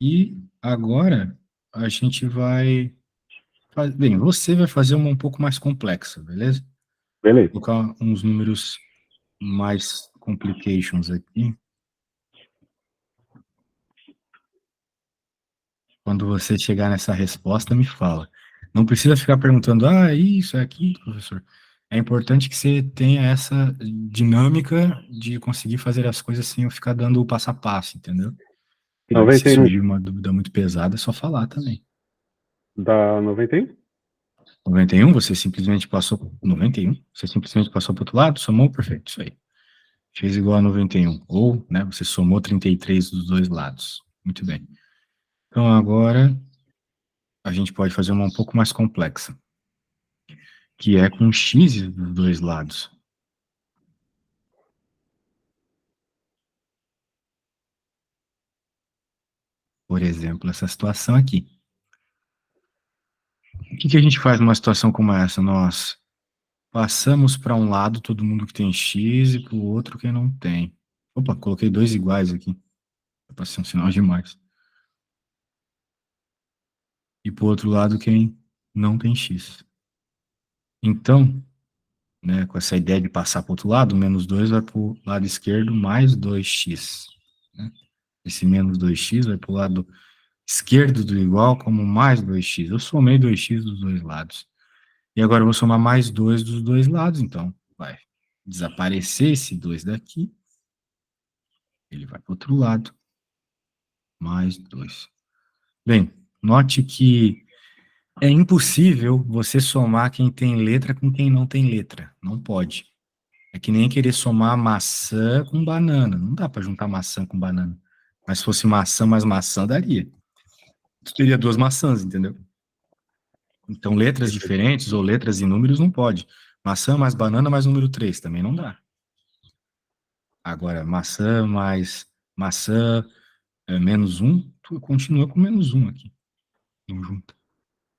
E agora a gente vai... Bem, você vai fazer uma um pouco mais complexa, beleza? Beleza. Vou colocar uns números mais complications aqui. Quando você chegar nessa resposta, me fala. Não precisa ficar perguntando, é isso, é aquilo, professor. É importante que você tenha essa dinâmica de conseguir fazer as coisas sem eu ficar dando o passo a passo, entendeu? Mas se 91. surgir uma dúvida muito pesada, é só falar também. Dá 91? 91, você simplesmente passou... 91? Você simplesmente passou para o outro lado, somou, perfeito, isso aí. Fez igual a 91. Ou, né, você somou 33 dos dois lados. Muito bem. Então, agora, a gente pode fazer uma um pouco mais complexa, que é com x dos dois lados. Por exemplo, essa situação aqui. O que a gente faz numa situação como essa? Nós passamos para um lado todo mundo que tem x e para o outro quem não tem. Opa, coloquei dois iguais aqui. Para ser um sinal demais. E para o outro lado quem não tem x. Então, né, com essa ideia de passar para o outro lado, menos 2 vai para o lado esquerdo, mais 2x. Né? Esse menos 2x vai para o lado esquerdo do igual como mais 2x. Eu somei 2x dos dois lados. E agora eu vou somar mais 2 dos dois lados, então vai desaparecer esse 2 daqui. Ele vai para o outro lado. Mais 2. Bem, note que é impossível você somar quem tem letra com quem não tem letra. Não pode. É que nem querer somar maçã com banana. Não dá para juntar maçã com banana. Mas se fosse maçã mais maçã, daria. Tu teria duas maçãs, entendeu? Então, letras diferentes ou letras e números não pode. Maçã mais banana mais número 3 também não dá. Agora, maçã mais maçã menos 1, tu continua com menos 1 aqui. Não junta.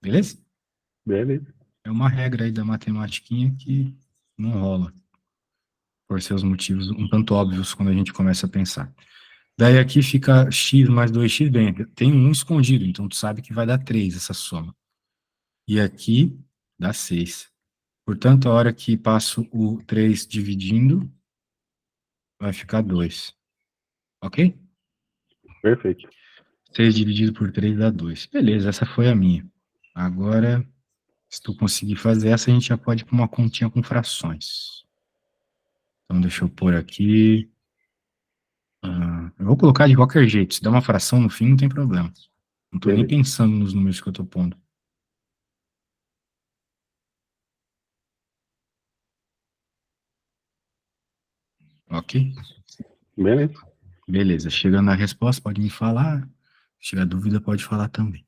Beleza? Beleza. É uma regra aí da matematiquinha que não rola. Por seus motivos um tanto óbvios quando a gente começa a pensar. Daí aqui fica x mais 2x, bem, tem um escondido, então tu sabe que vai dar 3 essa soma. E aqui dá 6. Portanto, a hora que passo o 3 dividindo, vai ficar 2. Ok? Perfeito. 6 dividido por 3 dá 2. Beleza, essa foi a minha. Agora, se tu conseguir fazer essa, a gente já pode ir para uma continha com frações. Então, deixa eu pôr aqui. Eu vou colocar de qualquer jeito. Se der uma fração no fim, não tem problema. Não estou nem Beleza. pensando nos números que eu estou pondo. Ok? Beleza. Beleza. Chegando na resposta, pode me falar. Se tiver dúvida, pode falar também.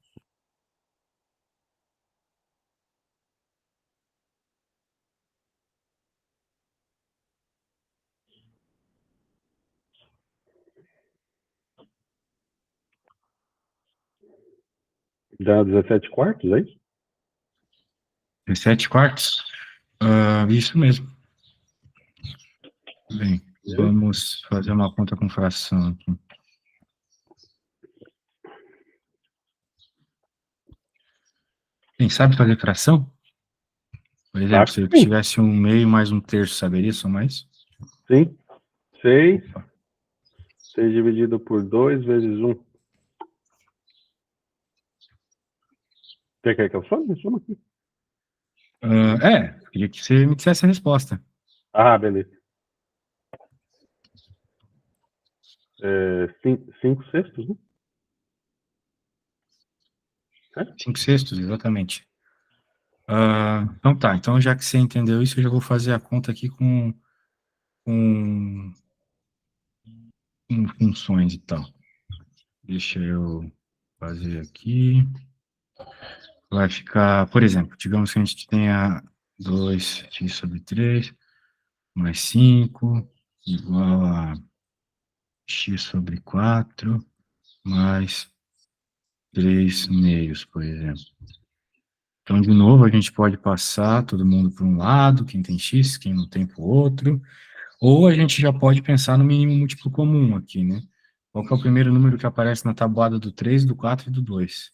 Dá 17 quartos, é isso? 17 quartos? Isso mesmo. Bem, vamos fazer uma conta com fração aqui. Quem sabe fazer fração? Por exemplo, Acho se eu que sim. tivesse um meio mais um terço, saberia somar isso? Sim. 6. Opa. 6 dividido por 2 vezes 1. Você quer que eu some? Soma aqui. Queria que você me dissesse a resposta. Ah, beleza. 5 sextos, né? 5 sextos, exatamente. Então tá, então já que você entendeu isso, eu já vou fazer a conta aqui com funções e tal. Deixa eu fazer aqui. Vai ficar, por exemplo, digamos que a gente tenha 2x sobre 3 mais 5 igual a x sobre 4 mais 3 meios, por exemplo. Então, de novo, a gente pode passar todo mundo para um lado, quem tem x, quem não tem para o outro, ou a gente já pode pensar no mínimo múltiplo comum aqui, né? Qual que é o primeiro número que aparece na tabuada do 3, do 4 e do 2?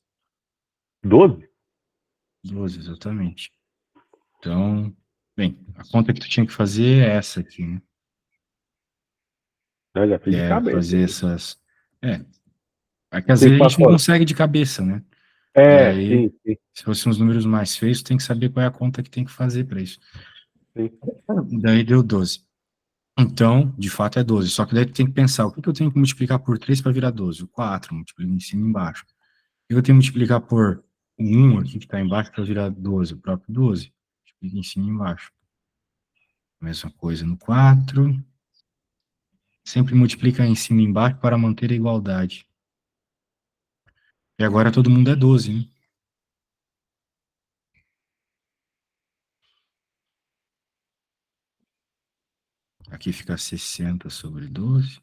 12? 12, exatamente. Então, bem, a conta que tu tinha que fazer é essa aqui, né? Eu já Que fiz de é cabeça fazer aqui. essas... É que às Tem vezes a gente não passou. consegue de cabeça, né? Sim, Daí, sim, se fossem uns números mais feios, tem que saber qual é a conta que tem que fazer para isso. sim. Daí deu 12. Então, de fato é 12. Só que daí tu tem que pensar, o que que eu tenho que multiplicar por 3 para virar 12? O 4, multiplica em cima e embaixo. O que eu tenho que multiplicar por o 1 aqui que está embaixo para virar 12? O próprio 12. Multiplica em cima e embaixo. Mesma coisa no 4. Sempre multiplica em cima e embaixo para manter a igualdade. E agora todo mundo é 12, né? Aqui fica 60 sobre 12.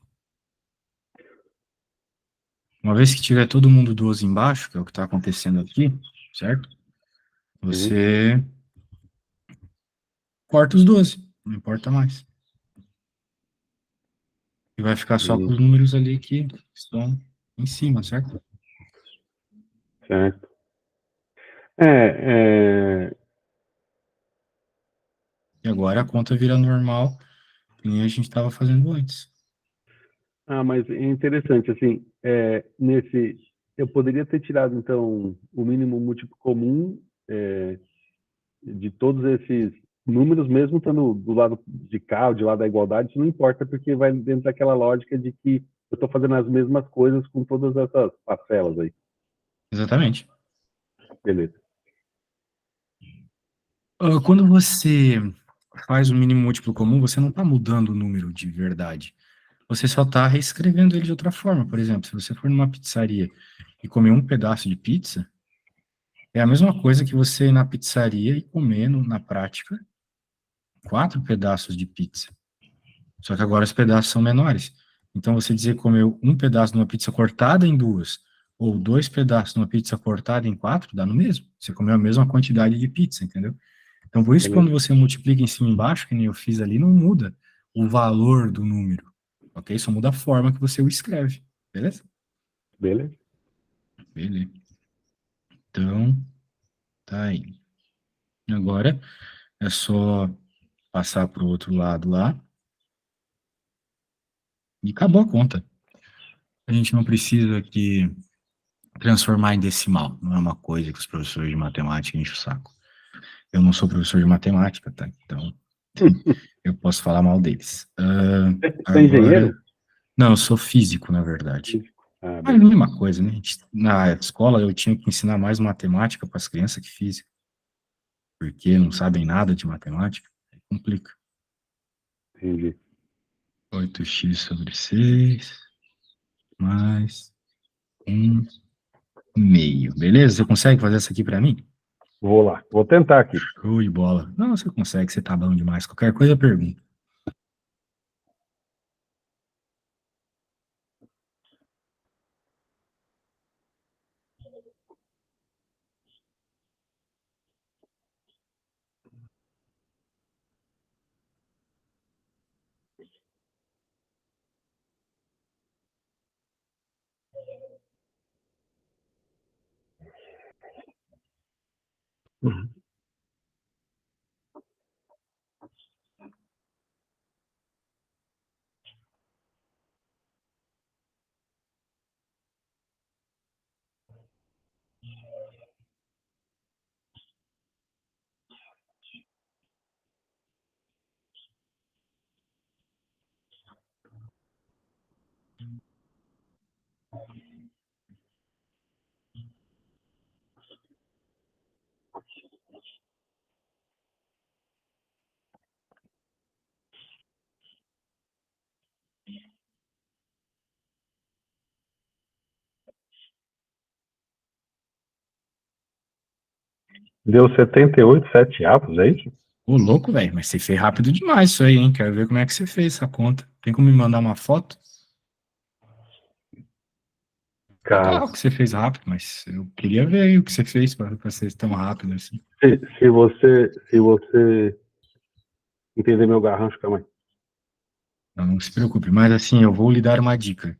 Uma vez que tiver todo mundo 12 embaixo, que é o que está acontecendo aqui, certo? Uhum. Você corta os 12, não importa mais. E vai ficar só com Uhum. os números ali que estão em cima, certo? Certo. É, E agora a conta vira normal, que nem a gente estava fazendo antes. mas é interessante, assim, eu poderia ter tirado, então, o mínimo múltiplo comum de todos esses números, mesmo estando do lado de cá, ou de lado da igualdade, isso não importa, porque vai dentro daquela lógica de que eu estou fazendo as mesmas coisas com todas essas parcelas aí. Exatamente. Beleza. Quando você faz o mínimo múltiplo comum, você não está mudando o número de verdade. Você só está reescrevendo ele de outra forma. Por exemplo, se você for numa pizzaria e comer um pedaço de pizza, é a mesma coisa que você ir na pizzaria e comer, na prática, 4 pedaços de pizza. Só que agora os pedaços são menores. Então, você dizer que comeu um pedaço de uma pizza cortada em duas, ou 2 pedaços de uma pizza cortada em 4, dá no mesmo. Você comeu a mesma quantidade de pizza, entendeu? Então, por isso, quando Beleza. você multiplica em cima e embaixo, que nem eu fiz ali, não muda o valor do número, ok? Só muda a forma que você o escreve, beleza? Beleza. Beleza. Então, tá aí. Agora, é só passar para o outro lado lá, e acabou a conta. A gente não precisa que transformar em decimal. Não é uma coisa que os professores de matemática enchem o saco. Eu não sou professor de matemática, tá? Então, eu posso falar mal deles. Você é engenheiro? Agora, não, eu sou físico, na verdade. Físico. Ah, Mas é a beleza. mesma coisa, né? Na escola eu tinha que ensinar mais matemática para as crianças que física, porque não sabem nada de matemática, aí complica. Entendi. 8x sobre 6 mais 1,5. Beleza? Você consegue fazer essa aqui para mim? Vou lá. Vou tentar aqui. Show de bola. Não, você consegue, você tá bom demais. Qualquer coisa, pergunta. Uhum. Deu 78 7 avos, é isso? Ô, louco, velho, mas você fez rápido demais isso aí, hein? Quero ver como é que você fez essa conta. Tem como me mandar uma foto? Cara, Legal que você fez rápido, mas eu queria ver aí o que você fez para ser tão rápido assim. se você entender meu garrancho, calma aí. Não, não se preocupe, mas assim, eu vou lhe dar uma dica.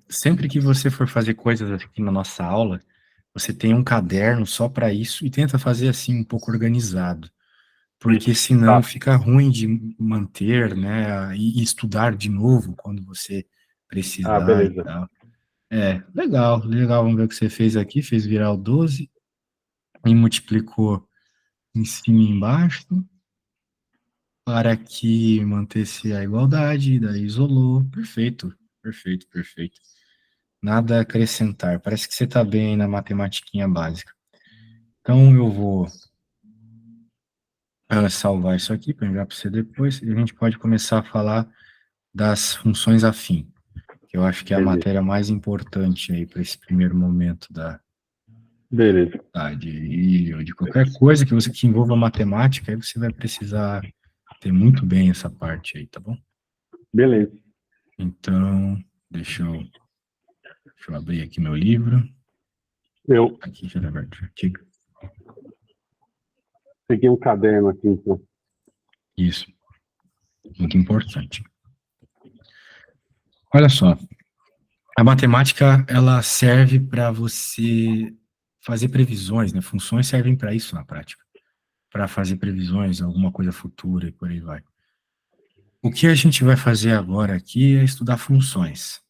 Sempre que você for fazer coisas aqui na nossa aula, você tem um caderno só para isso e tenta fazer assim um pouco organizado, porque senão Tá. fica ruim de manter, né, e estudar de novo quando você Ah, precisar e beleza. tal. Legal, legal. Vamos ver o que você fez aqui. Fez virar o 12 e multiplicou em cima e embaixo para que mantesse a igualdade, daí isolou. Perfeito, perfeito, perfeito. Nada a acrescentar. Parece que você está bem na matematiquinha básica. Então eu vou salvar isso aqui para enviar para você depois e a gente pode começar a falar das funções afim, que eu acho que é a Beleza. matéria mais importante aí para esse primeiro momento da Beleza. de qualquer coisa que envolva matemática, aí você vai precisar ter muito bem essa parte aí, tá bom? Beleza. Então, deixa eu abrir aqui meu livro. Eu Aqui já vai artigo. peguei um caderno aqui, então. Isso, muito importante. Olha só, a matemática, ela serve para você fazer previsões, né? Funções servem para isso na prática, para fazer previsões, alguma coisa futura e por aí vai. O que a gente vai fazer agora aqui é estudar funções.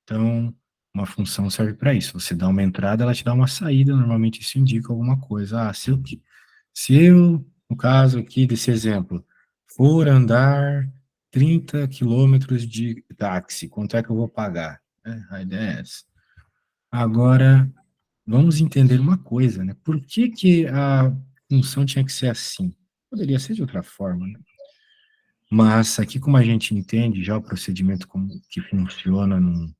Então, uma função serve para isso. Você dá uma entrada, ela te dá uma saída, normalmente isso indica alguma coisa. Se eu, no caso aqui desse exemplo, for andar 30 quilômetros de táxi, quanto é que eu vou pagar? A ideia é essa. Agora, vamos entender uma coisa, né? Por que que a função tinha que ser assim? Poderia ser de outra forma, né? Mas aqui, como a gente entende já o procedimento como que funciona num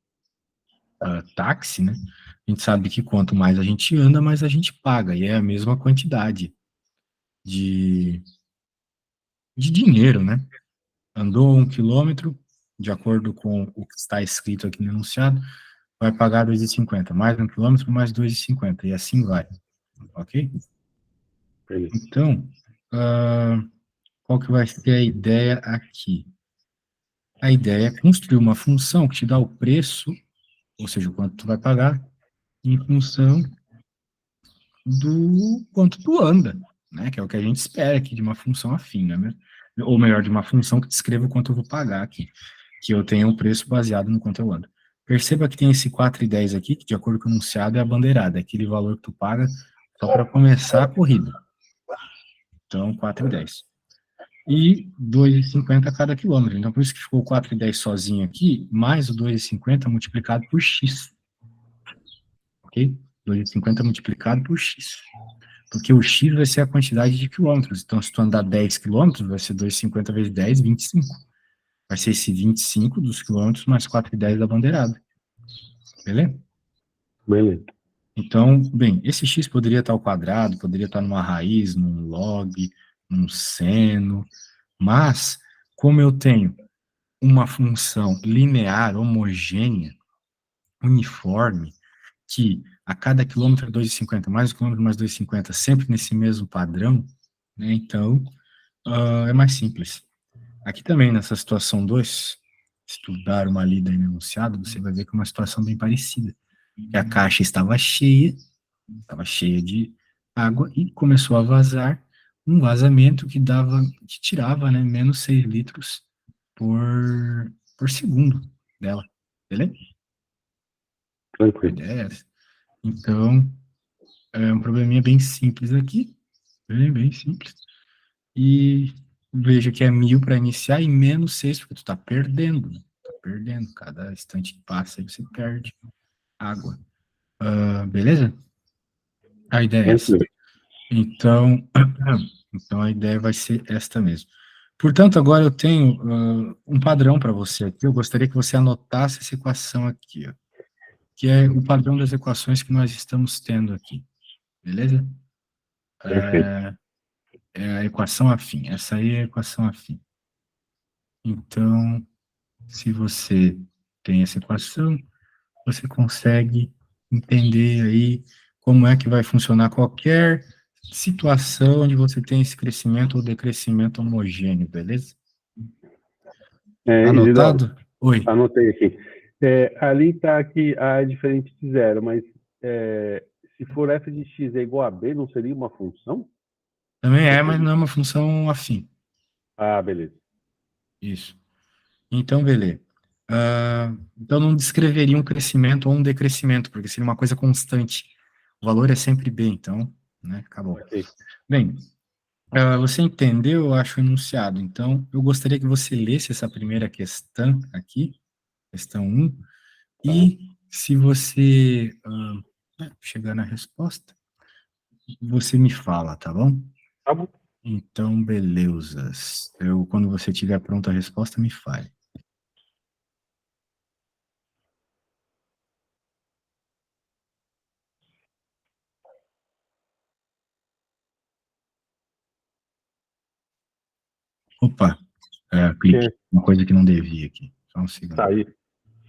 táxi, né? A gente sabe que quanto mais a gente anda, mais a gente paga, e é a mesma quantidade de, de dinheiro, né? Andou 1 quilômetro, de acordo com o que está escrito aqui no enunciado, vai pagar 2,50. Mais 1 quilômetro, mais 2,50, e assim vai, ok? Beleza. Então, qual que vai ser a ideia aqui? A ideia é construir uma função que te dá o preço, ou seja, o quanto tu vai pagar, em função do quanto tu anda, né? Que é o que a gente espera aqui de uma função afim, né? Ou melhor, de uma função que descreva o quanto eu vou pagar aqui, que eu tenha um preço baseado no quanto eu ando. Perceba que tem esse 4,10 aqui, que de acordo com o enunciado é a bandeirada, é aquele valor que tu paga só para começar a corrida. Então, 4,10. E 2,50 a cada quilômetro. Então, por isso que ficou o 4,10 sozinho aqui, mais o 2,50 multiplicado por x. Ok? 2,50 multiplicado por x. Porque o x vai ser a quantidade de quilômetros. Então, se tu andar 10 quilômetros, vai ser 2,50 vezes 10, 25. Vai ser esse 25 dos quilômetros mais 4,10 da bandeirada. Beleza? Beleza. Então, bem, esse x poderia estar ao quadrado, poderia estar numa raiz, num log, num seno, mas, como eu tenho uma função linear, homogênea, uniforme, que a cada quilômetro é 2,50, mais um quilômetro mais 2,50, sempre nesse mesmo padrão, né, então, é mais simples. Aqui também, nessa situação 2, se tu dar uma lida aí no enunciado, você vai ver que é uma situação bem parecida. Que a caixa estava cheia de água e começou a vazar um vazamento que tirava, né, menos 6 litros por segundo dela, beleza? A Tranquilo. ideia é essa. Então, é um probleminha bem simples aqui, bem simples. E veja que é 1.000 para iniciar e menos 6, porque tu tá perdendo, né? Tá perdendo. Cada instante que passa, aí você perde água. Beleza? A ideia é essa. Tranquilo. Então, então a ideia vai ser esta mesmo. Portanto, agora eu tenho um padrão para você aqui. Eu gostaria que você anotasse essa equação aqui, ó, que é o padrão das equações que nós estamos tendo aqui. Beleza? Perfeito. É a equação afim. Essa aí é a equação afim. Então, se você tem essa equação, você consegue entender aí como é que vai funcionar qualquer situação onde você tem esse crescimento ou decrescimento homogêneo, beleza? Isidoro, Anotado? Oi. anotei aqui. Ali está que A é diferente de zero, mas se for f de x é igual a b, não seria uma função? Também Ou é, mas seria? não é uma função afim. Ah, beleza. Isso. Então, beleza. Então, não descreveria um crescimento ou um decrescimento, porque seria uma coisa constante. O valor é sempre B, então, né, acabou. Ok. Bem, você entendeu, eu acho, o enunciado. Então, eu gostaria que você lesse essa primeira questão aqui, questão 1, e se você chegar na resposta, você me fala, tá bom? Tá bom. Então, belezas. Quando você tiver pronta a resposta, me fale. Opa, cliquei Tinha- em uma coisa que não devia aqui. Só um segundo.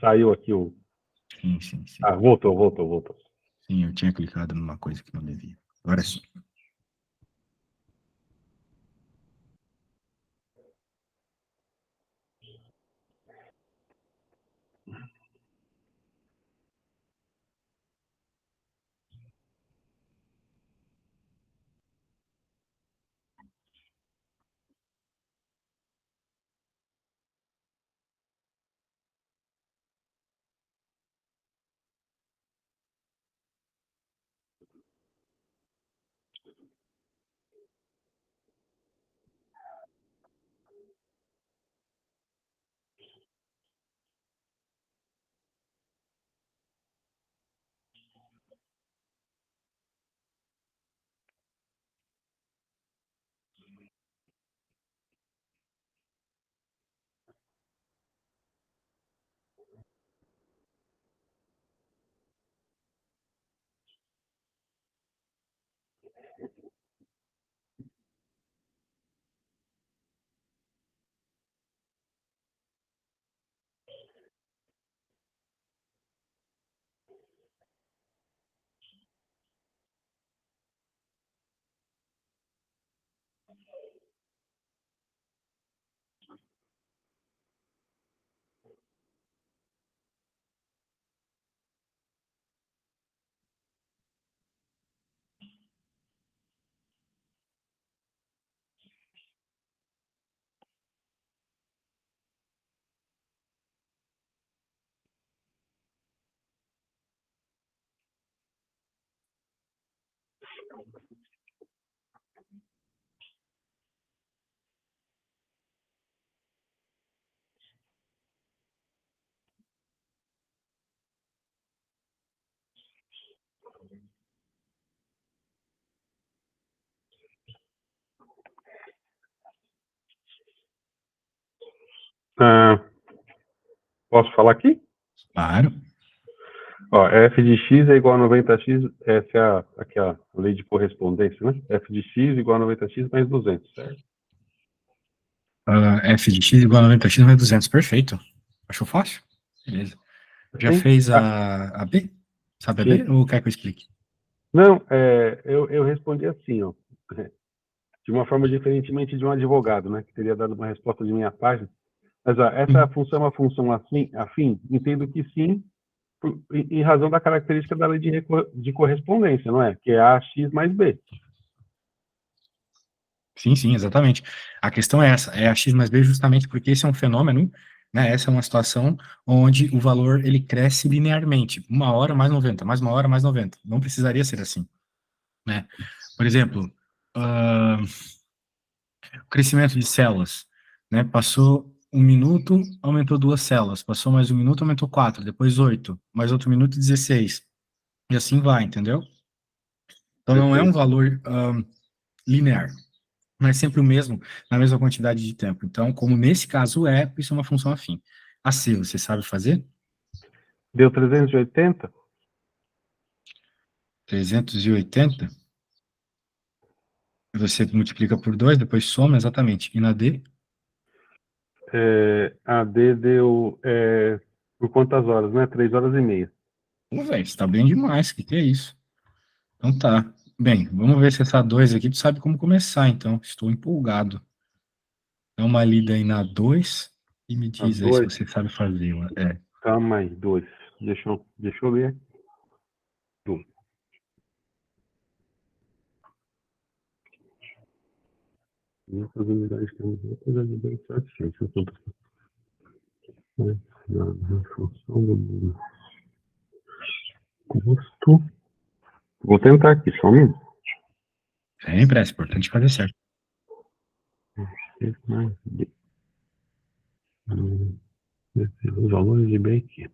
Saiu aqui o. Sim, sim, sim. Ah, voltou. Sim, eu tinha clicado numa coisa que não devia. Agora sim. Ah, posso falar aqui? Claro. Ó, f de x é igual a 90x, essa é aqui a lei de correspondência, né? F de x igual a 90x mais 200, certo? F de x igual a 90x mais 200. Perfeito. Achou fácil? Beleza. Já Sim? fez Ah, a B? Sabe a B? sim. Ou quer que eu explique? Não, eu respondi assim, ó, de uma forma diferentemente de um advogado, né, que teria dado uma resposta de minha página. Mas ó, essa Hum. função é uma função afim? Entendo que sim, em razão da característica da lei de correspondência, não é? Que é AX mais B. Sim, sim, exatamente. A questão é essa, é a x mais b justamente porque esse é um fenômeno, né? Essa é uma situação onde o valor ele cresce linearmente, uma hora mais 90, mais uma hora mais 90. Não precisaria ser assim, né? Por exemplo, o crescimento de células, né? Passou um minuto, aumentou duas células, passou mais um minuto, aumentou quatro, depois oito, mais outro minuto, 16. E assim vai, entendeu? Então não é um Perfeito. valor linear. Não é sempre o mesmo, na mesma quantidade de tempo. Então, como nesse caso é, isso é uma função afim. A C, você sabe fazer? Deu 380? 380, você multiplica por 2, depois soma, exatamente. E na D? A D deu por quantas horas, né? 3 horas e meia. Pô, velho, está bem demais, que é isso? Então tá. Bem, vamos ver se essa 2 aqui tu sabe como começar, então. Estou empolgado. Dá uma lida aí na 2 e me A diz aí se 2. você sabe fazer. É. Calma aí, 2. Deixa eu ver. 2. Muitas unidades que outras unidades satisfeitas. Na função do custo. Vou tentar aqui, só um minuto. Sempre é importante fazer certo. Os valores de bem aqui.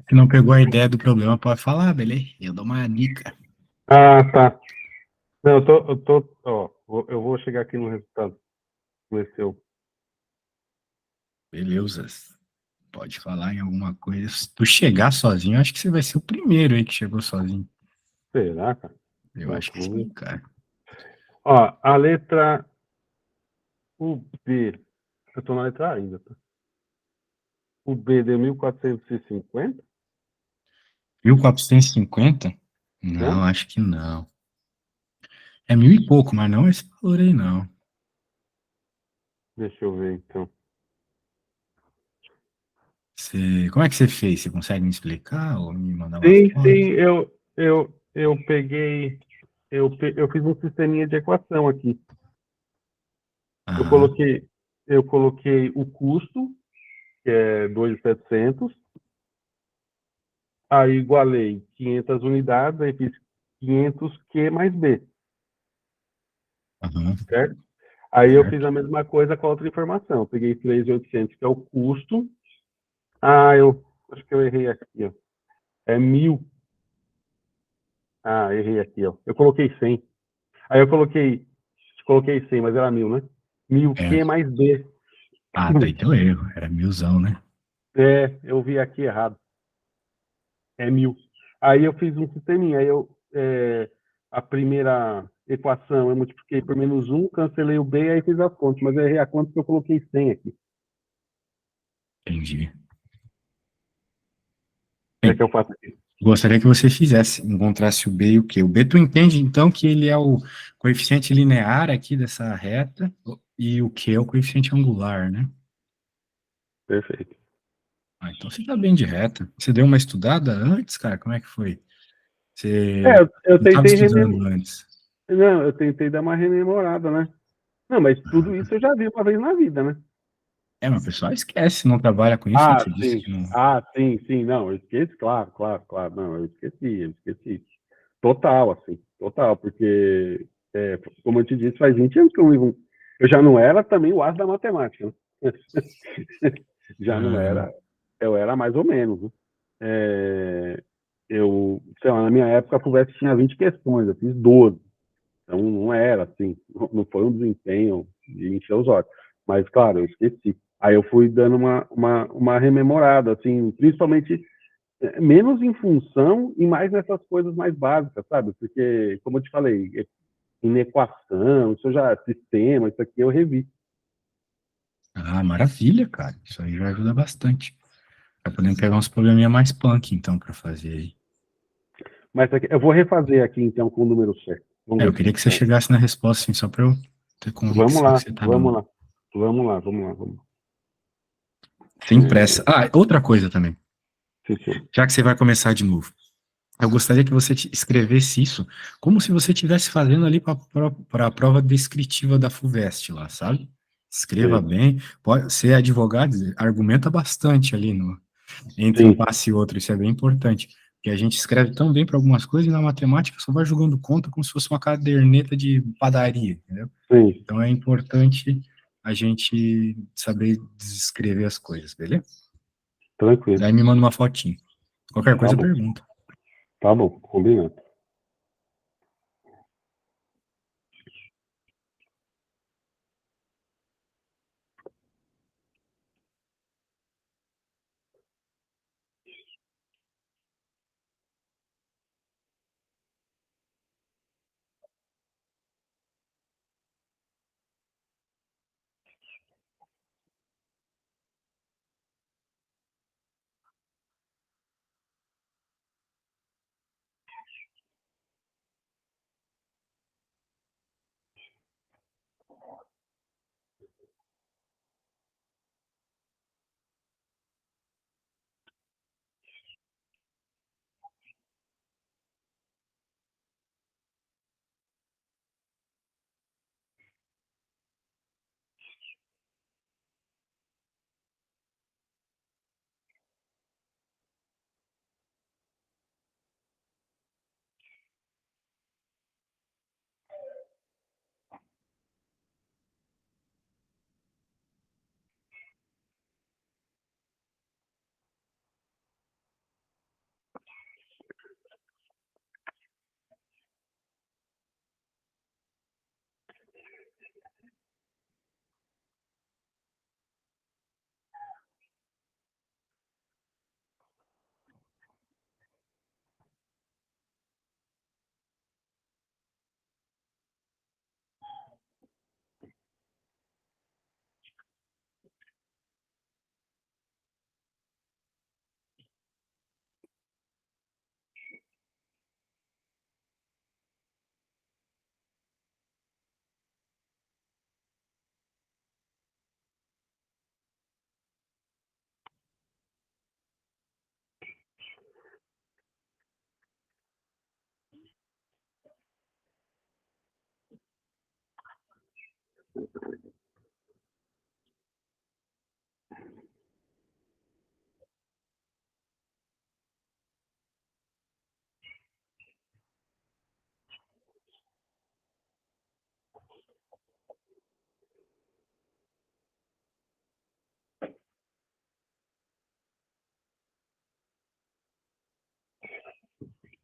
Se não pegou a ideia do problema, pode falar, beleza? Eu dou uma dica. Ah, tá. Não, eu vou chegar aqui no resultado. Ver se eu... Beleza. Pode falar em alguma coisa. Se tu chegar sozinho, acho que você vai ser o primeiro aí que chegou sozinho. Será, cara? Eu acho que sim, cara. Ó, a letra UB. Eu tô na letra A ainda, tá? O B deu 1450, 1450? né? Não, acho que não. É mil e pouco, mas não esse valor aí, não. Deixa eu ver, então. Como é que você fez? Você consegue me explicar ou me mandar uma Sim, foto? eu peguei... Eu fiz um sisteminha de equação aqui. Eu Aham, coloquei, eu coloquei o custo, que é 2.700, aí igualei 500 unidades, aí fiz 500 Q mais B, aham, certo? Aí eu fiz certo. a mesma coisa com a outra informação. Eu peguei 3.800, que é o custo. Ah, eu acho que eu errei aqui, ó. É 1.000. Ah, errei aqui, ó. Eu coloquei 100. Aí eu coloquei 100, mas era 1000, né? 1000 É. Q mais B. Ah, daí deu erro. Era milzão, né? É, eu vi aqui errado. É 1000. Aí eu fiz um sisteminha. A primeira equação eu multipliquei por -1, cancelei o B, aí fiz as contas. Mas eu errei a conta porque eu coloquei 100 aqui. Entendi. Quer Bem, que eu faça aqui? gostaria que você fizesse, encontrasse o B e o Q. O B tu entende, então, que ele é o coeficiente linear aqui dessa reta, e o Q é o coeficiente angular, né? Perfeito. Ah, então você tá bem de reta. Você deu uma estudada antes, cara? Como é que foi? É, Você eu não estava tentei estudando antes. Não, eu tentei dar uma rememorada, né? Não, mas tudo isso eu já vi uma vez na vida, né? É, mas o pessoal esquece, não trabalha com isso, Ah, você disse sim. que não. Ah, sim, sim. Não, eu esqueci, claro, claro, claro. Não, eu esqueci. Total, assim, total, porque, como eu te disse, faz 20 anos que eu vivo. Eu já não era também o as da matemática, né? Já não Ah, era, eu era mais ou menos, né? Sei lá, na minha época a FUVEST tinha 20 questões, eu fiz 12. Então não era assim, não foi um desempenho de encher os olhos. Mas, claro, eu esqueci. Aí eu fui dando uma rememorada, assim, principalmente menos em função e mais nessas coisas mais básicas, sabe? Porque, como eu te falei, em equação, isso já, sistema, isso aqui eu revi. maravilha, cara. Isso aí já ajuda bastante. Tá podendo pegar uns probleminha mais punk, então, para fazer aí. Mas aqui, eu vou refazer aqui, então, com o número certo. Vamos É, eu ver. queria que você chegasse na resposta, assim, só para eu ter Vamos convicção que lá, você estava vamos lá. Vamos lá, vamos lá, vamos lá. sem pressa. Ah, outra coisa também. Sim, sim. Já que você vai começar de novo. Eu gostaria que você escrevesse isso como se você estivesse fazendo ali para a prova descritiva da FUVEST lá, sabe? Escreva Sei. bem. Pode ser advogado, argumenta bastante ali no, entre um Sim, passo e outro, isso é bem importante. Porque a gente escreve tão bem para algumas coisas e na matemática só vai jogando conta como se fosse uma caderneta de padaria, entendeu? sim. Então é importante a gente saber descrever as coisas, beleza? Tranquilo. Daí me manda uma fotinho. Qualquer Tá coisa, bom. pergunta. Tá bom. Combinado.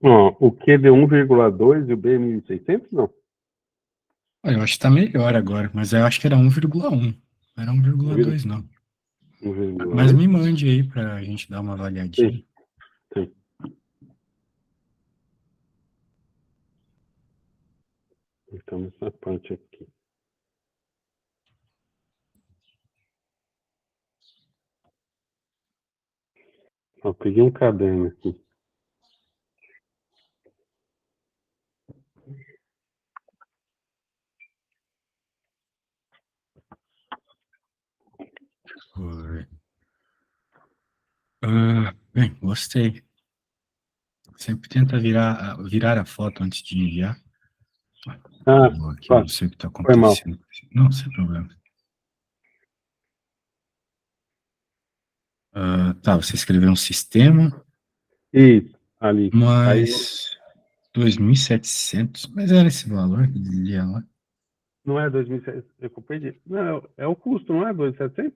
Ó, o Q deu 1,2 e o B 1.600, não? Olha, eu acho que tá melhor agora, mas eu acho que era 1,1. Não era 1,2, não. 1,1. Mas me mande aí pra gente dar uma Sim, avaliadinha. sim. Então, essa parte aqui. Ó, peguei um caderno aqui. Foi. Bem, gostei. Sempre tenta virar a foto antes de enviar. Ah, Aqui, eu não claro, sei o que está foi mal. acontecendo. Não, sem problema. Tá, você escreveu um sistema, Isso, ali. Aí mas 2.700, mas era esse valor que dizia lá. não é 2.700, eu perdi. Não, é o custo, não é 2.700?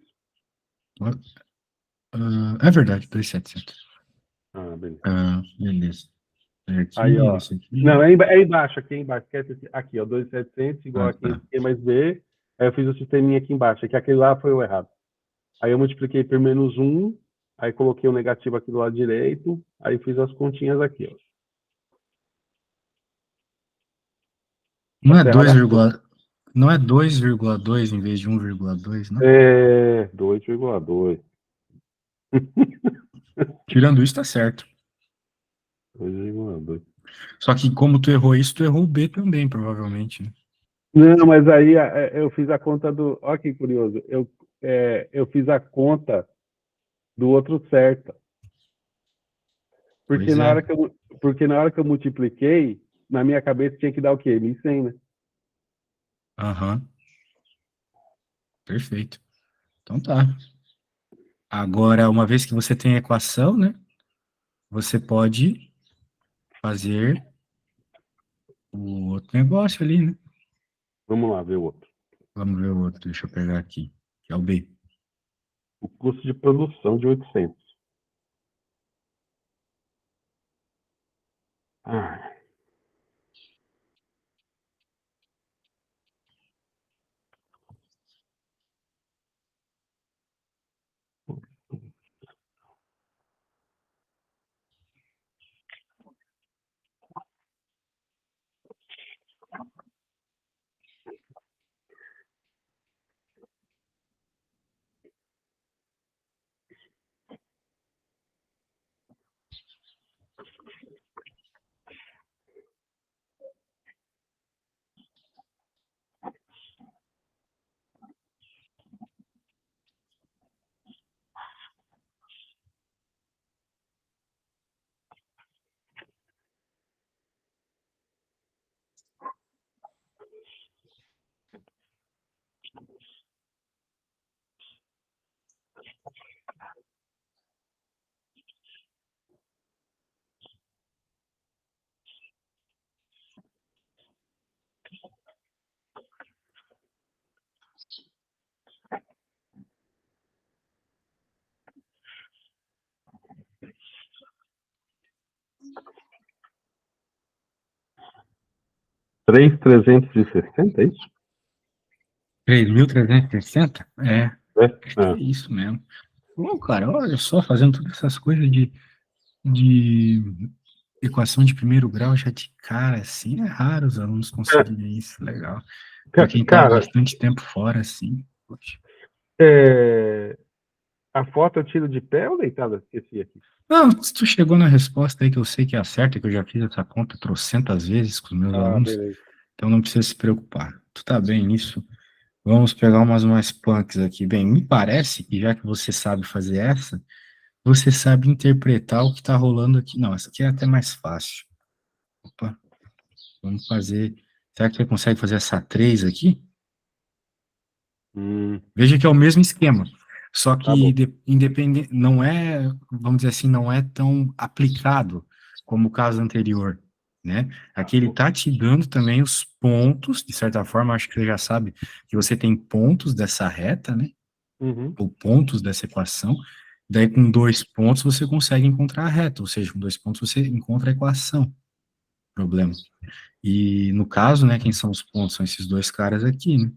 É verdade, 2.700. Ah, beleza. Beleza. Aí, Aqui, ó. esse aqui. Não, é embaixo, aqui embaixo. Aqui, ó, 2.700 igual a Tá. 500Q mais B. Aí eu fiz o sisteminha aqui embaixo, que aquele lá foi o errado. Aí eu multipliquei por -1, aí coloquei o negativo aqui do lado direito, aí fiz as continhas aqui, ó. Não Pra é serrar 2, a conta. não é 2,2 em vez de 1,2, não? É, 2,2. Tirando isso, tá certo. 2,2. Só que como tu errou isso, tu errou o B também, provavelmente, né? Não, mas aí eu fiz a conta do. Olha que curioso. Eu fiz a conta do outro certo. Porque Pois na é. hora que porque na hora que eu multipliquei, na minha cabeça tinha que dar o quê? 1.100, né? Aham, perfeito. Então tá. Agora, uma vez que você tem a equação, né? Você pode fazer o outro negócio ali, né? Vamos lá ver o outro. Vamos ver o outro, deixa eu pegar aqui, que é o B. O custo de produção de 800. Ah, 3.360, é isso? 3.360? É, É? acho que é Ah. isso mesmo. Bom, cara, olha só, fazendo todas essas coisas de equação de primeiro grau já de cara, assim, é raro os alunos conseguirem isso, legal. Para quem está Cara, bastante tempo fora, assim, poxa. é, a foto eu tiro de pé ou deitada? Esqueci aqui. Não, se tu chegou na resposta aí que eu sei que é a certa, que eu já fiz essa conta trocentas vezes com os meus Ah, alunos, beleza. então não precisa se preocupar. Tu tá bem nisso? Vamos pegar umas mais punks aqui. Bem, me parece que já que você sabe fazer essa, você sabe interpretar o que tá rolando aqui. Não, essa aqui é até mais fácil. Opa, vamos fazer. Será que você consegue fazer essa 3 aqui? Veja que é o mesmo esquema, só Tá que bom. independente, não é, vamos dizer assim, não é tão aplicado como o caso anterior, né? Aqui ele está te dando também os pontos, de certa forma, acho que você já sabe que você tem pontos dessa reta, né? Uhum. Ou pontos dessa equação, Daí, com 2 pontos, você consegue encontrar a reta, ou seja, com 2 pontos você encontra a equação. Problema. E, no caso, né, quem são os pontos? São esses dois caras aqui, né?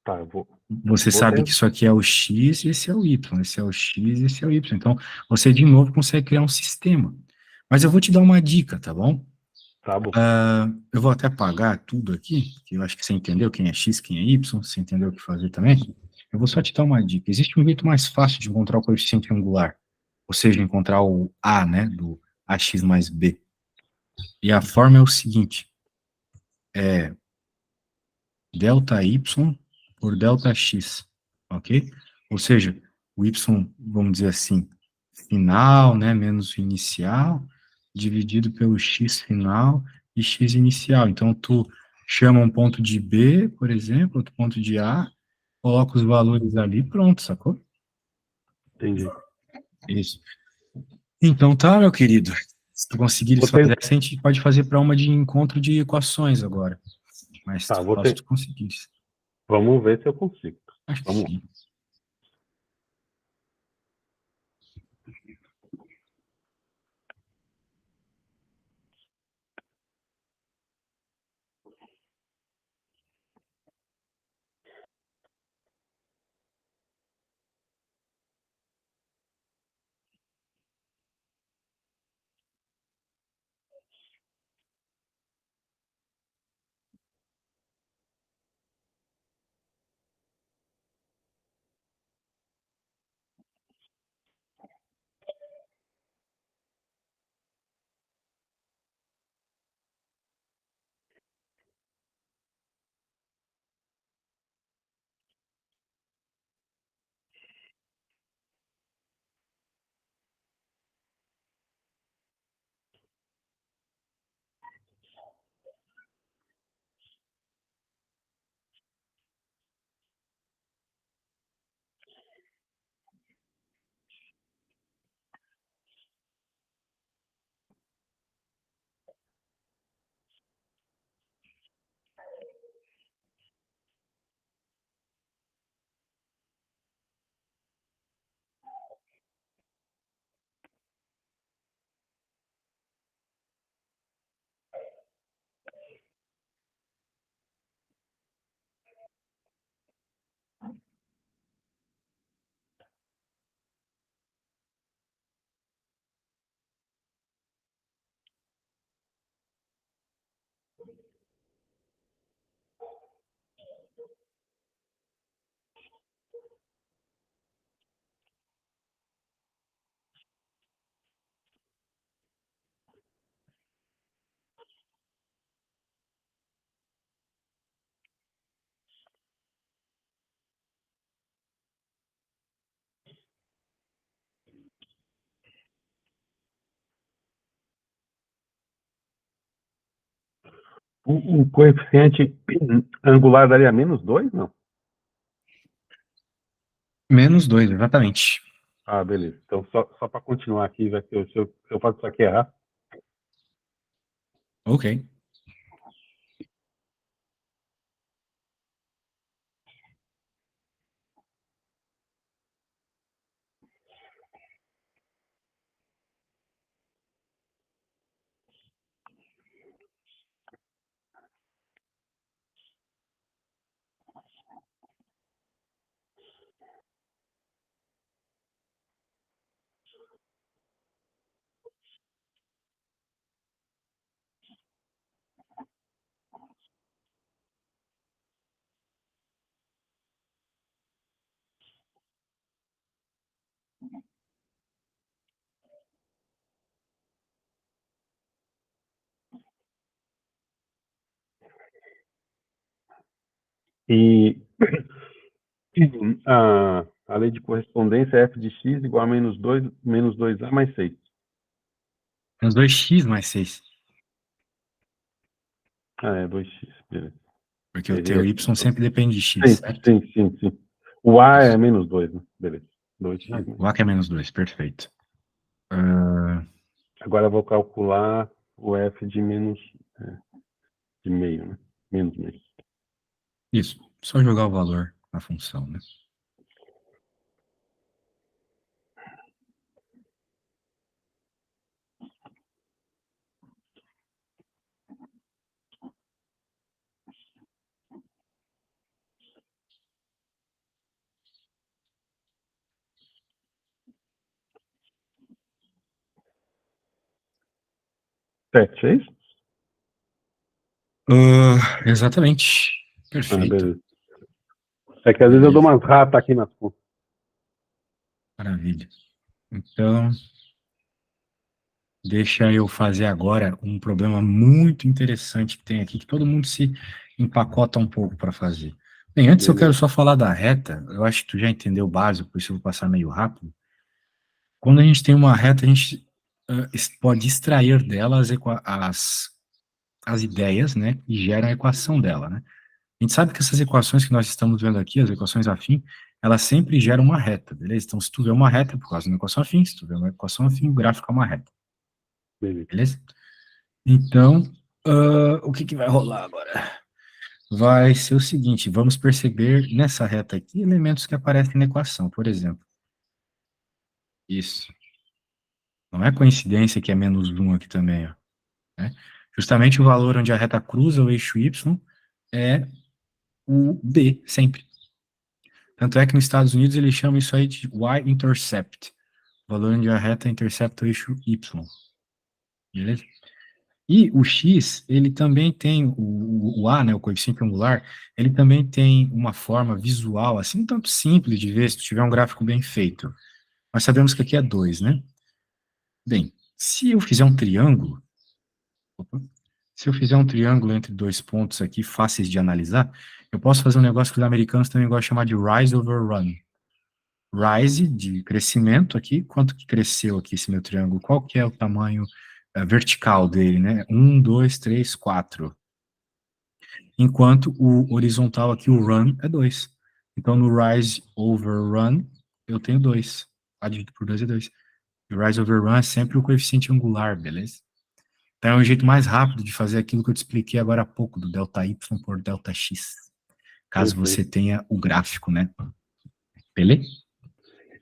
Tá, eu Você vou sabe que isso aqui é o x e esse é o y. Esse é o x e esse é o y. Então, você, de novo, consegue criar um sistema. Mas eu vou te dar uma dica, tá bom? tá bom. Eu vou até apagar tudo aqui, que eu acho que você entendeu quem é x, quem é y, você entendeu o que fazer também. Eu vou só te dar uma dica. Existe um jeito mais fácil de encontrar o coeficiente angular, ou seja, encontrar o a, né, do ax mais b. E a forma é o seguinte, é delta y por delta x, ok? Ou seja, o y, vamos dizer assim, final, né, menos o inicial, dividido pelo x final e x inicial. Então, tu chama um ponto de B, por exemplo, outro ponto de A, coloca os valores ali, pronto, sacou? Entendi. Isso. Então, tá, meu querido. Se tu conseguir Vou fazer ter, essa, a gente pode fazer para uma de encontro de equações agora. Mas tá, vou só se ter. tu conseguisse. Vamos ver se eu consigo. Acho que Vamos lá. sim. O coeficiente angular daria -2, não? -2, exatamente. Ah, beleza. Então, só para continuar aqui, já que se eu faço isso aqui errar. Ok. E a lei de correspondência é f de x igual a -2, -2a mais 6. Menos 2x mais 6. Ah, é 2x, beleza. Porque o Errei teu y aqui. sempre depende de x, Sim, certo? sim, sim, sim. O a é Isso. -2, né? Beleza. 2x mais. O A que é -2, perfeito. Ah, Agora eu vou calcular o f de menos de meio, né? Menos meio. isso. Só jogar o valor na função, né? 7, é isso? Exatamente. Perfeito. Beleza. É que às vezes eu dou umas ratas aqui nas contas. Maravilha. Então, deixa eu fazer agora um problema muito interessante que tem aqui, que todo mundo se empacota um pouco para fazer. Bem, antes eu quero Beleza. só falar da reta. Eu acho que tu já entendeu o básico, por isso eu vou passar meio rápido. Quando a gente tem uma reta, a gente pode extrair dela as ideias, né, que geram a equação dela, né? A gente sabe que essas equações que nós estamos vendo aqui, as equações afim, elas sempre geram uma reta, beleza? Então, se tu vê uma reta, é por causa de uma equação afim, se tu vê uma equação afim, o gráfico é uma reta, Beleza. beleza? Então, o que que vai rolar agora? Vai ser o seguinte, vamos perceber nessa reta aqui elementos que aparecem na equação, por exemplo. Isso. Não é coincidência que é menos 1 aqui também, ó, né? Justamente o valor onde a reta cruza o eixo y é o D, sempre. Tanto é que nos Estados Unidos eles chamam isso aí de y-intercept, o valor onde a reta intercepta o eixo y. Beleza? E o x, ele também tem, o a, né, o coeficiente angular, ele também tem uma forma visual, assim, um tanto simples de ver se tu tiver um gráfico bem feito. Nós sabemos que aqui é 2, né? Bem, se eu fizer um triângulo, opa, se eu fizer um triângulo entre dois pontos aqui, fáceis de analisar, eu posso fazer um negócio que os americanos também gostam de chamar de rise over run. Rise, de crescimento aqui, quanto que cresceu aqui esse meu triângulo? Qual que é o tamanho vertical dele, né? 1, 2, 3, 4. Enquanto o horizontal aqui, o run, é 2. Então, no rise over run, eu tenho 2. A dividido por 2 é 2. E o rise over run é sempre o coeficiente angular, beleza? Então, é um jeito mais rápido de fazer aquilo que eu te expliquei agora há pouco, do delta y por delta x. Caso Perfeito. você tenha o gráfico, né? Beleza?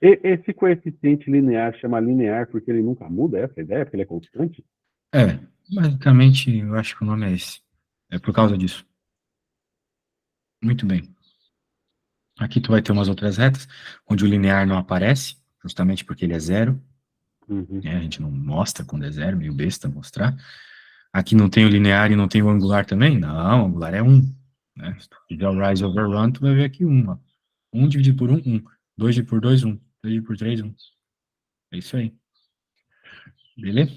Esse coeficiente linear chama linear porque ele nunca muda, essa é a ideia? Porque ele é constante? Basicamente, eu acho que o nome é esse. É por causa disso. Muito bem. Aqui tu vai ter umas outras retas, onde o linear não aparece, justamente porque ele é zero. Uhum. Né? A gente não mostra quando é zero, meio besta mostrar. Aqui não tem o linear e não tem o angular também? Não, o angular é 1. Né? Se tu fizer o rise over run, tu vai ver aqui 1. Ó. 1 dividido por 1, 1. 2 dividido por 2, 1. 2 dividido por 3, 1. É isso aí. Beleza?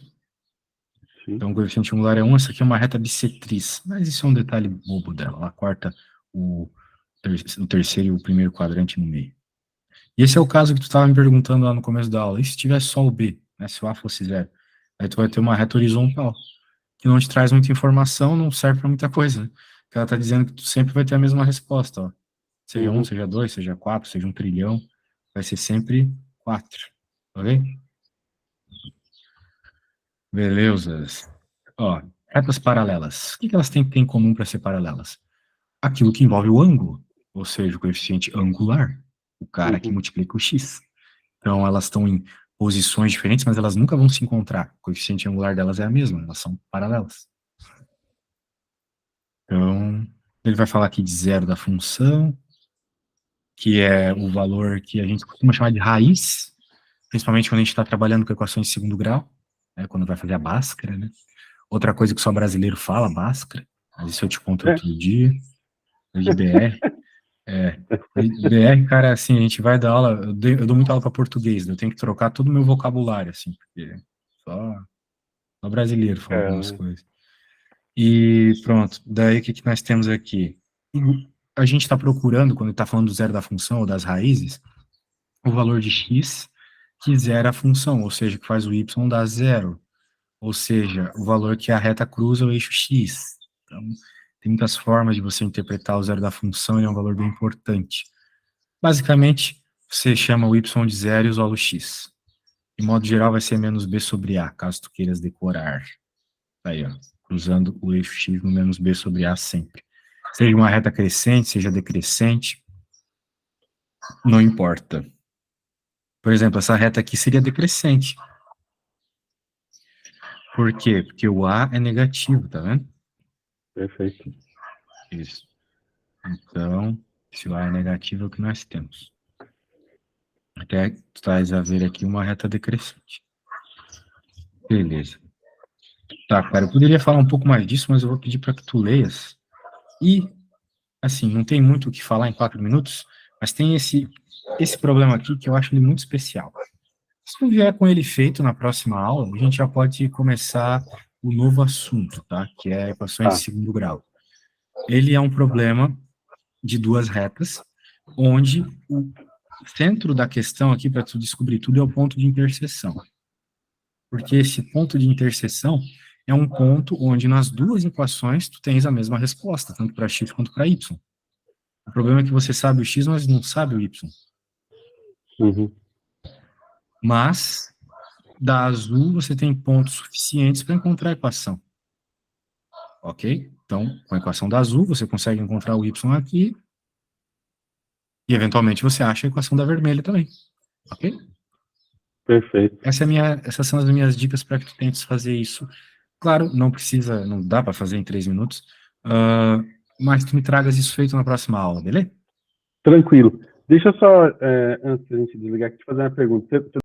Sim. Então, o coeficiente angular é 1, essa aqui é uma reta bissetriz, mas isso é um detalhe bobo dela, ela corta o terceiro e o primeiro quadrante no meio. E esse é o caso que tu estava me perguntando lá no começo da aula, e se tivesse só o B, né, se o A fosse zero? Aí tu vai ter uma reta horizontal, que não te traz muita informação, não serve para muita coisa, né? Porque ela está dizendo que tu sempre vai ter a mesma resposta, ó. Seja 1, seja 2, seja 4, seja 1 trilhão, vai ser sempre 4, ok? Beleza. Ó, retas paralelas. O que elas têm que ter em comum para ser paralelas? Aquilo que envolve o ângulo, ou seja, o coeficiente angular, o cara que multiplica o x. Então, elas estão em posições diferentes, mas elas nunca vão se encontrar. O coeficiente angular delas é a mesma, elas são paralelas. Então, ele vai falar aqui de zero da função, que é o valor que a gente costuma chamar de raiz, principalmente quando a gente está trabalhando com equações de segundo grau, né, quando vai fazer a Bhaskara, né? Outra coisa que só brasileiro fala, Bhaskara, mas isso eu te conto outro dia, de BR. BR, cara, assim, a gente vai dar aula, eu dou muita aula para português, né? Eu tenho que trocar todo o meu vocabulário, assim, porque só brasileiro fala algumas coisas. E pronto, daí o que nós temos aqui? A gente está procurando, quando está falando do zero da função ou das raízes, o valor de x que zera a função, ou seja, que faz o y dar zero, ou seja, o valor que a reta cruza o eixo x. Então, tem muitas formas de você interpretar o zero da função, ele é um valor bem importante. Basicamente, você chama o y de zero e isola o x. De modo geral, vai ser menos b sobre a, caso tu queiras decorar. Tá aí, ó, cruzando o eixo x no menos b sobre a sempre. Seja uma reta crescente, seja decrescente, não importa. Por exemplo, essa reta aqui seria decrescente. Por quê? Porque o a é negativo, tá vendo? Perfeito. Isso. Então, se o a é negativo, é o que nós temos. Até traz a ver aqui uma reta decrescente. Beleza. Tá, cara, eu poderia falar um pouco mais disso, mas eu vou pedir para que tu leias. E, assim, não tem muito o que falar em 4 minutos, mas tem esse problema aqui que eu acho ele muito especial. Se tu vier com ele feito na próxima aula, a gente já pode começar o novo assunto, tá? Que é equações de Tá. segundo grau. Ele é um problema de duas retas, onde o centro da questão aqui, para tu descobrir tudo, é o ponto de interseção. Porque esse ponto de interseção é um ponto onde nas duas equações tu tens a mesma resposta, tanto para x quanto para y. O problema é que você sabe o x, mas não sabe o y. Uhum. Mas, da azul, você tem pontos suficientes para encontrar a equação. Ok? Então, com a equação da azul, você consegue encontrar o y aqui, e eventualmente você acha a equação da vermelha também. Ok? Perfeito. Essas são as minhas dicas para que tu tentes fazer isso. Claro, não precisa, não dá para fazer em 3 minutos, mas tu me tragas isso feito na próxima aula, beleza? Tranquilo. Deixa eu só, antes da gente desligar aqui, te fazer uma pergunta. Você